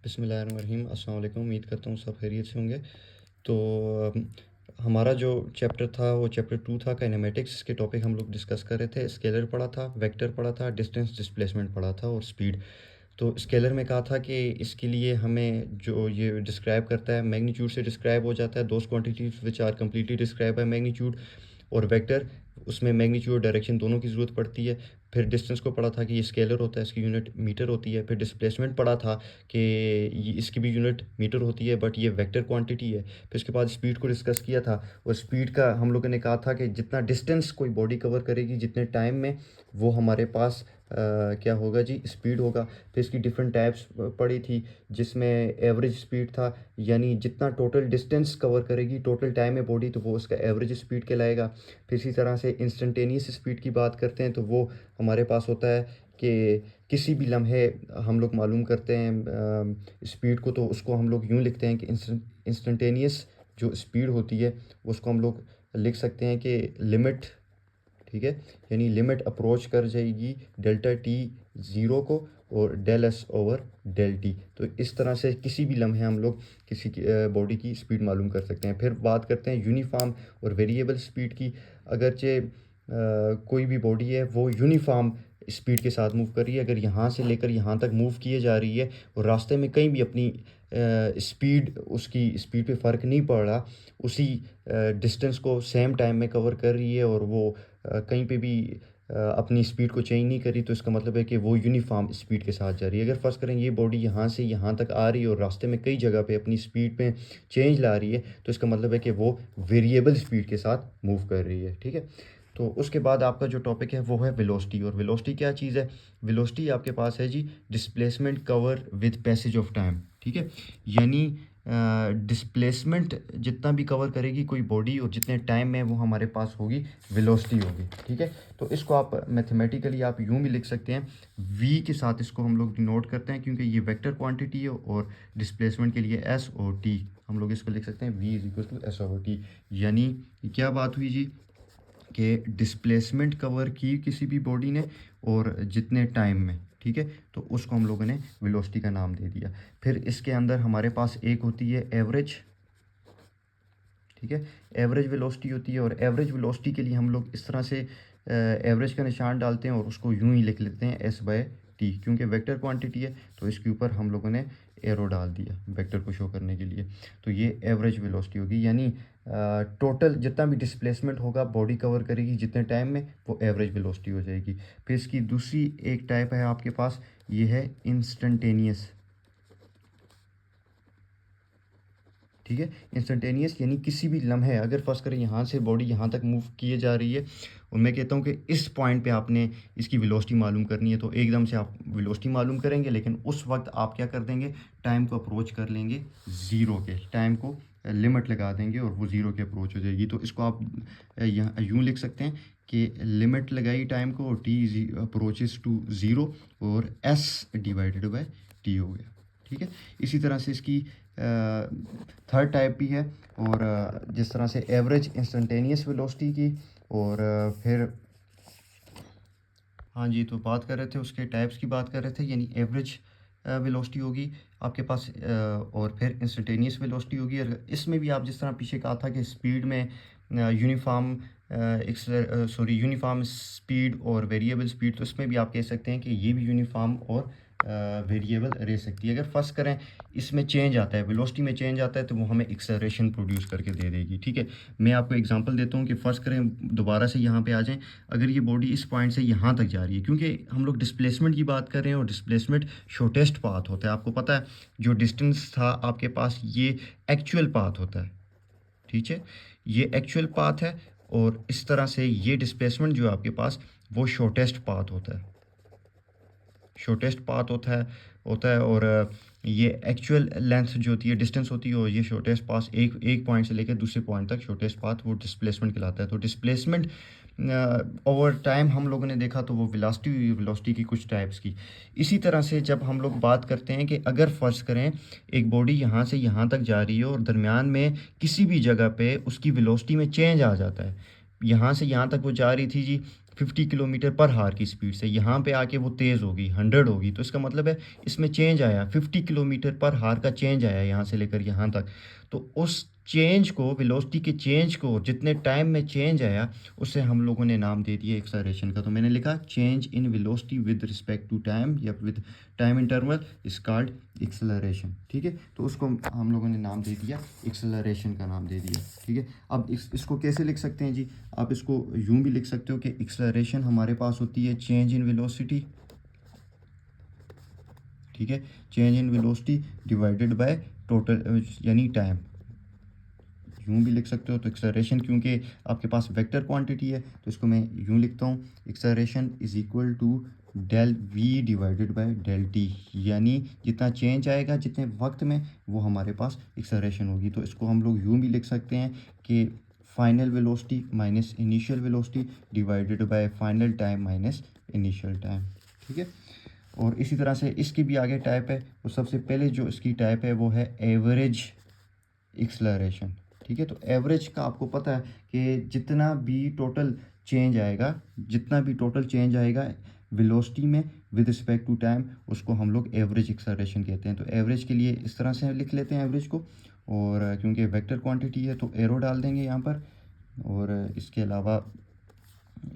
बिस्मिल्लाहिर्रहमानिर्रहीम। अस्सलाम वालेकुम। उम्मीद करता हूँ सब खैरियत से होंगे। तो हमारा जो चैप्टर था वो चैप्टर 2 था काइनेमेटिक्स के टॉपिक हम लोग डिस्कस कर रहे थे। स्केलर पढ़ा था, वेक्टर पढ़ा था, डिस्टेंस डिस्प्लेसमेंट पढ़ा था और स्पीड। तो स्केलर में कहा था कि इसके लिए हमें जो ये डिस्क्राइब करता है मैग्नीट्यूड से डिस्क्राइब हो जाता है, those quantities which are completely describe by magnitude. और वेक्टर उसमें मैग्नीट्यूड और डायरेक्शन दोनों की ज़रूरत पड़ती है। फिर डिस्टेंस को पढ़ा था कि ये स्केलर होता है, इसकी यूनिट मीटर होती है। फिर डिस्प्लेसमेंट पढ़ा था कि ये इसकी भी यूनिट मीटर होती है बट ये वेक्टर क्वांटिटी है। फिर उसके बाद स्पीड को डिस्कस किया था और स्पीड का हम लोगों ने कहा था कि जितना डिस्टेंस कोई बॉडी कवर करेगी जितने टाइम में वो हमारे पास क्या होगा जी, स्पीड होगा। फिर इसकी डिफरेंट टाइप्स पढ़ी थी जिसमें एवरेज स्पीड था, यानी जितना टोटल डिस्टेंस कवर करेगी टोटल टाइम में बॉडी तो वो उसका एवरेज स्पीड कहलाएगा। फिर इसी तरह से इंस्टेंटेनियस स्पीड की बात करते हैं तो वो हमारे पास होता है कि किसी भी लम्हे हम लोग मालूम करते हैं स्पीड को, तो उसको हम लोग यूँ लिखते हैं कि इंस्टेंटेनियस जो स्पीड होती है उसको हम लोग लिख सकते हैं कि लिमिट, ठीक है, यानी लिमिट अप्रोच कर जाएगी डेल्टा टी ज़ीरो को और del s over del t. तो इस तरह से किसी भी लम्हे हम लोग किसी की बॉडी की स्पीड मालूम कर सकते हैं। फिर बात करते हैं यूनिफॉर्म और वेरिएबल स्पीड की। अगरचे कोई भी बॉडी है वो यूनिफॉर्म स्पीड के साथ मूव कर रही है, अगर यहाँ से लेकर यहाँ तक मूव किए जा रही है और रास्ते में कहीं भी अपनी स्पीड, उसकी स्पीड पे फ़र्क नहीं पड़ रहा, उसी डिस्टेंस को सेम टाइम में कवर कर रही है और वो कहीं पे भी अपनी स्पीड को चेंज नहीं करी, तो इसका मतलब है कि वो यूनिफॉर्म स्पीड के साथ जा रही है। अगर फर्स्ट करें ये बॉडी यहाँ से यहाँ तक आ रही है और रास्ते में कई जगह पे अपनी स्पीड में चेंज ला रही है तो इसका मतलब है कि वो वेरिएबल स्पीड के साथ मूव कर रही है, ठीक है। तो उसके बाद आपका जो टॉपिक है वो है वेलोसिटी। और वेलोसिटी क्या चीज़ है? वेलोसिटी आपके पास है जी displacement cover with passage of time, ठीक है। यानी डिस्प्लेसमेंट जितना भी कवर करेगी कोई बॉडी और जितने टाइम में वो हमारे पास होगी वेलोसिटी होगी, ठीक है। तो इसको आप मैथमेटिकली आप यूँ भी लिख सकते हैं, v के साथ इसको हम लोग डिनोट करते हैं क्योंकि ये वेक्टर क्वांटिटी है और डिस्प्लेसमेंट के लिए s और t हम लोग इसको लिख सकते हैं v is equal to s over t. यानी क्या बात हुई जी कि डिस्प्लेसमेंट कवर की किसी भी बॉडी ने और जितने टाइम में, ठीक है, तो उसको हम लोगों ने वेलोसिटी का नाम दे दिया। फिर इसके अंदर हमारे पास एक होती है एवरेज, ठीक है, एवरेज वेलोसिटी होती है और एवरेज वेलोसिटी के लिए हम लोग इस तरह से एवरेज का निशान डालते हैं और उसको यूं ही लिख लेते हैं एस बाय टी, क्योंकि वेक्टर क्वांटिटी है तो इसके ऊपर हम लोगों ने एरो डाल दिया वेक्टर को शो करने के लिए। तो ये एवरेज वेलोसिटी होगी, यानी टोटल जितना भी डिस्प्लेसमेंट होगा बॉडी कवर करेगी जितने टाइम में वो एवरेज वेलोसिटी हो जाएगी। फिर इसकी दूसरी एक टाइप है आपके पास, ये है इंस्टेंटेनियस, ठीक है। इंस्टेंटेनियस यानी किसी भी लम्हे, अगर फर्स्ट करें यहाँ से बॉडी यहाँ तक मूव किए जा रही है और मैं कहता हूँ कि इस पॉइंट पे आपने इसकी वेलोसिटी मालूम करनी है तो एकदम से आप वेलोसिटी मालूम करेंगे, लेकिन उस वक्त आप क्या कर देंगे, टाइम को अप्रोच कर लेंगे ज़ीरो के, टाइम को लिमिट लगा देंगे और वो ज़ीरो के अप्रोच हो जाएगी। तो इसको आप यहाँ यूँ लिख सकते हैं कि लिमिट लगाई टाइम को और टी अप्रोचेस टू ज़ीरो और एस डिवाइडेड बाय टी हो गया, ठीक है। इसी तरह से इसकी थर्ड टाइप भी है और जिस तरह से एवरेज इंस्टेंटेनियस वेलोसिटी की और फिर हाँ जी, तो बात कर रहे थे उसके टाइप्स की बात कर रहे थे, यानी एवरेज वेलोसिटी होगी आपके पास और फिर इंस्टेंटेनियस वेलोसिटी होगी। और इसमें भी आप जिस तरह पीछे कहा था कि स्पीड में यूनिफॉर्म यूनिफॉर्म स्पीड और वेरिएबल स्पीड, तो इसमें भी आप कह सकते हैं कि ये भी यूनिफॉर्म और वेरिएबल रह सकती है। अगर फर्स्ट करें इसमें चेंज आता है, वेलोसिटी में चेंज आता है तो वो हमें एक्सेलरेशन प्रोड्यूस करके दे देगी, ठीक है। मैं आपको एग्जांपल देता हूँ कि फर्स्ट करें दोबारा से यहाँ पे आ जाएं, अगर ये बॉडी इस पॉइंट से यहाँ तक जा रही है, क्योंकि हम लोग डिस्प्लेसमेंट की बात कर रहे हैं और डिस्प्लेसमेंट शॉर्टेस्ट पाथ होता है। आपको पता है जो डिस्टेंस था आपके पास ये एक्चुअल पाथ होता है, ठीक है, ये एक्चुअल पाथ है और इस तरह से ये डिस्प्लेसमेंट जो है आपके पास वो शॉर्टेस्ट पाथ होता है, शॉर्टेस्ट पाथ होता है और ये एक्चुअल लेंथ जो होती है, डिस्टेंस होती है, और ये शॉर्टेस्ट पाथ एक पॉइंट से लेकर दूसरे पॉइंट तक शॉर्टेस्ट पाथ वो डिस्प्लेसमेंट कहलाता है। तो डिस्प्लेसमेंट ओवर टाइम हम लोगों ने देखा तो वो वेलोसिटी की कुछ टाइप्स की। इसी तरह से जब हम लोग बात करते हैं कि अगर फर्ज करें एक बॉडी यहाँ से यहाँ तक जा रही है और दरमियान में किसी भी जगह पे उसकी वेलोसिटी में चेंज आ जाता है, यहाँ से यहाँ तक वो जा रही थी जी 50 किलोमीटर पर हार की स्पीड से, यहाँ पे आके वो तेज़ होगी 100 होगी, तो इसका मतलब है इसमें चेंज आया 50 किलोमीटर पर हार का चेंज आया यहाँ से लेकर यहाँ तक। तो उस चेंज को, वेलोसिटी के चेंज को, जितने टाइम में चेंज आया उसे हम लोगों ने नाम दे दिया एक्सेलरेशन का। तो मैंने लिखा change in velocity with respect to time या with time interval is called acceleration. ठीक है, तो उसको हम लोगों ने नाम दे दिया, एक्सेलरेशन का नाम दे दिया। ठीक है, अब इसको कैसे लिख सकते हैं जी, आप इसको यूं भी लिख सकते हो कि एक्सेलरेशन हमारे पास होती है चेंज इन वेलोसिटी। ठीक है, change in velocity divided by total यानी टाइम, यूं भी लिख सकते हो। तो एक्सेलरेशन क्योंकि आपके पास वेक्टर क्वांटिटी है तो इसको मैं यूं लिखता हूँ, acceleration is equal to del v divided by del t, यानी जितना चेंज आएगा जितने वक्त में वो हमारे पास एक्सेलरेशन होगी। तो इसको हम लोग यूं भी लिख सकते हैं कि final velocity minus initial velocity divided by final time minus initial time. ठीक है, और इसी तरह से इसकी भी आगे टाइप है। तो सबसे पहले जो इसकी टाइप है वो है एवरेज एक्सेलरेशन। ठीक है, तो एवरेज का आपको पता है कि जितना भी टोटल चेंज आएगा, जितना भी टोटल चेंज आएगा वेलोसिटी में विद रिस्पेक्ट टू टाइम, उसको हम लोग एवरेज एक्सेलरेशन कहते हैं। तो एवरेज के लिए इस तरह से लिख लेते हैं एवरेज को, और क्योंकि वेक्टर क्वांटिटी है तो एरो डाल देंगे यहाँ पर। और इसके अलावा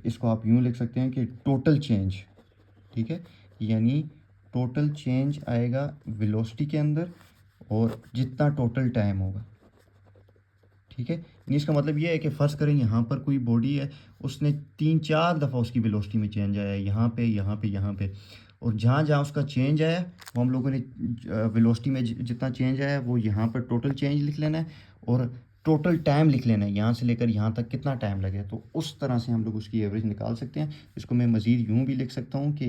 इसको आप यूँ लिख सकते हैं कि टोटल चेंज। ठीक है, यानी टोटल चेंज आएगा वेलोसिटी के अंदर और जितना टोटल टाइम होगा। ठीक है, यानी इसका मतलब ये है कि फ़र्ज़ करें यहाँ पर कोई बॉडी है, उसने 3-4 दफ़ा उसकी वेलोसिटी में चेंज आया है, यहाँ पे यहाँ पे यहाँ पे, और जहाँ जहाँ उसका चेंज आया वो हम लोगों ने वेलोसिटी में जितना चेंज आया वो यहाँ पर टोटल चेंज लिख लेना है, और टोटल टाइम लिख लेना है, यहाँ से लेकर यहाँ तक कितना टाइम लगे। तो उस तरह से हम लोग उसकी एवरेज निकाल सकते हैं। इसको मैं मज़ीद यूँ भी लिख सकता हूँ कि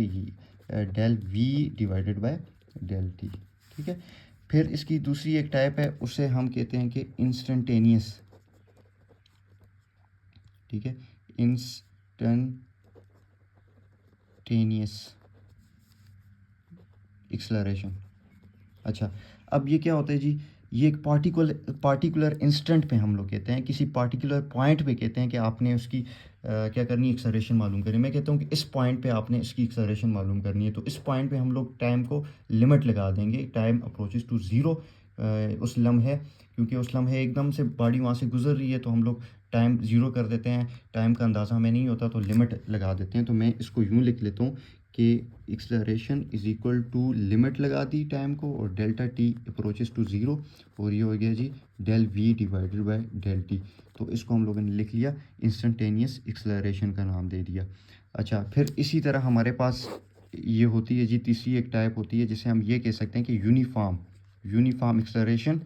del v divided by del t. ठीक है, फिर इसकी दूसरी एक टाइप है, उसे हम कहते हैं कि इंस्टेंटेनियस। ठीक है, इंस्टेंटेनियस एक्सेलरेशन। अच्छा, अब ये क्या होता है जी, ये एक पार्टिकुलर इंस्टेंट पे हम लोग कहते हैं, किसी पार्टिकुलर पॉइंट पे कहते हैं कि आपने उसकी क्या करनी है, एक्सेलरेशन मालूम करनी है। मैं कहता हूँ कि इस पॉइंट पे आपने इसकी एक्सेलरेशन मालूम करनी है, तो इस पॉइंट पे हम लोग टाइम को लिमिट लगा देंगे, टाइम अप्रोचेस टू ज़ीरो उस लम्हे, क्योंकि उस लम्हे एकदम से बॉडी वहाँ से गुजर रही है तो हम लोग टाइम ज़ीरो कर देते हैं, टाइम का अंदाज़ा हमें नहीं होता तो लिमिट लगा देते हैं। तो मैं इसको यूँ लिख लेता हूँ कि acceleration is equal to limit लगा दी टाइम को और delta t approaches to zero, और ये हो गया जी del v divided by del t. तो इसको हम लोगों ने लिख लिया, इंस्टेंटेनियस एक्सेलरेशन का नाम दे दिया। अच्छा, फिर इसी तरह हमारे पास ये होती है जी तीसरी एक टाइप होती है जिसे हम ये कह सकते हैं कि यूनिफॉर्म एक्सेलरेशन।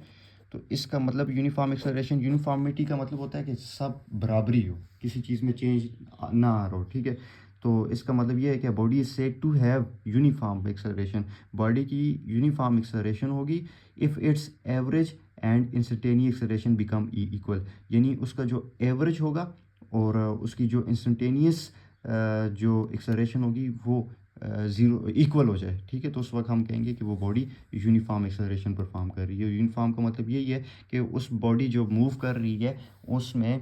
तो इसका मतलब यूनिफॉर्म एक्सेलरेशन, यूनिफॉर्मिटी का मतलब होता है कि सब बराबरी हो, किसी चीज़ में चेंज ना आ रहा हो। ठीक है, तो इसका मतलब ये है कि body is said to have uniform acceleration, body की यूनिफॉर्म एक्सेलरेशन होगी if its average and instantaneous acceleration become equal, यानी उसका जो एवरेज होगा और उसकी जो इंस्टेंटेनियस जो एक्सेलरेशन होगी वो ज़ीरो इक्वल हो जाए। ठीक है, तो उस वक्त हम कहेंगे कि वो बॉडी यूनिफॉर्म एक्सेलरेशन परफॉर्म कर रही है। यूनिफॉर्म का मतलब यही है कि उस बॉडी जो मूव कर रही है उसमें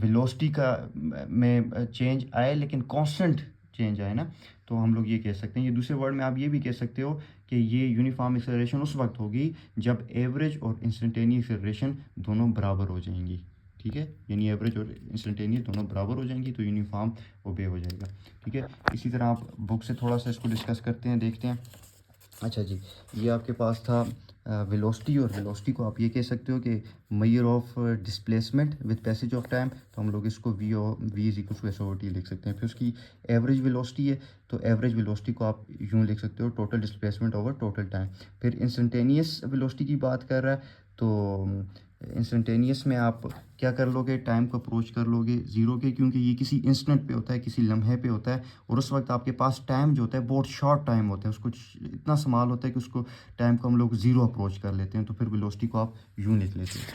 वेलोसिटी का में चेंज आए लेकिन कांस्टेंट चेंज आए ना, तो हम लोग ये कह सकते हैं। ये दूसरे वर्ड में आप ये भी कह सकते हो कि ये यूनिफॉर्म एक्सेलरेशन उस वक्त होगी जब एवरेज और इंस्टेंटेनियस एक्सेलरेशन दोनों बराबर हो जाएंगी। ठीक है, यानी एवरेज और इंस्टेंटेनियस दोनों बराबर हो जाएंगी तो यूनिफॉर्म ओबे हो जाएगा। ठीक है, इसी तरह आप बुक से थोड़ा सा इसको डिस्कस करते हैं, देखते हैं। अच्छा जी, ये आपके पास था वेलोसिटी, और वेलोसिटी को आप ये कह सकते हो कि measure of displacement with passage of time, तो हम लोग इसको v is equal to s over t लिख सकते हैं। फिर उसकी एवरेज वेलोसिटी है तो एवरेज वेलोसिटी को आप यूँ लिख सकते हो, total displacement over total time. फिर इंस्टेंटेनियस वेलोसिटी की बात कर रहा है तो इंस्टेंटेनियस में आप क्या कर लोगे, टाइम को अप्रोच कर लोगे ज़ीरो के, क्योंकि ये किसी इंस्टेंट पे होता है, किसी लम्हे पे होता है, और उस वक्त आपके पास टाइम जो होता है बहुत शॉर्ट टाइम होता है, उसको इतना संभाल होता है कि उसको टाइम को हम लोग ज़ीरो अप्रोच कर लेते हैं, तो फिर वेलोसिटी को आप यूँ लिख लेते हैं।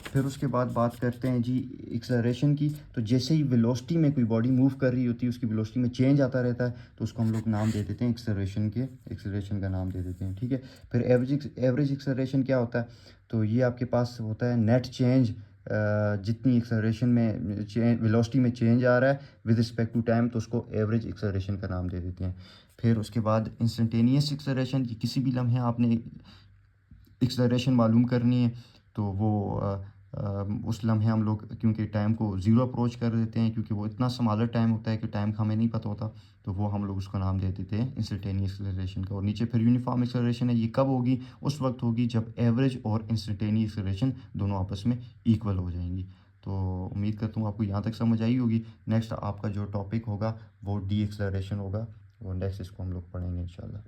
फिर उसके बाद बात करते हैं जी एक्सेलरेशन की। तो जैसे ही वेलोसिटी में कोई बॉडी मूव कर रही होती है उसकी वेलोसिटी में चेंज आता रहता है तो उसको हम लोग नाम दे देते हैं एक्सेलरेशन का नाम दे देते हैं। ठीक है, फिर एवरेज एक्सेलरेशन क्या होता है, तो ये आपके पास होता है नेट चेंज जितनी एक्सेलरेशन में वेलोसिटी में चेंज आ रहा है विद रिस्पेक्ट टू टाइम, तो उसको एवरेज एक्सेलरेशन का नाम दे देते हैं। फिर उसके बाद इंस्टेंटेनियस एक्सेलरेशन, कि किसी भी लम्हे आपने एक्सेलरेशन मालूम करनी है तो वो उस लम्हे हम लोग क्योंकि टाइम को ज़ीरो अप्रोच कर देते हैं, क्योंकि वो इतना स्मॉलर टाइम होता है कि टाइम का हमें नहीं पता होता, तो वो हम लोग उसका नाम दे देते हैं इंस्टेंटेनियस एक्सेलरेशन का। और नीचे फिर यूनिफॉर्म एक्सेलरेशन है, ये कब होगी? उस वक्त होगी जब एवरेज और इंस्टेंटेनियस एक्सेलरेशन दोनों आपस में इक्वल हो जाएंगी। तो उम्मीद करता हूँ आपको यहाँ तक समझ आई होगी। नेक्स्ट आपका जो टॉपिक होगा वो डी एक्सेलरेशन होगा, और नेक्स्ट इसको हम लोग पढ़ेंगे इंशाल्लाह।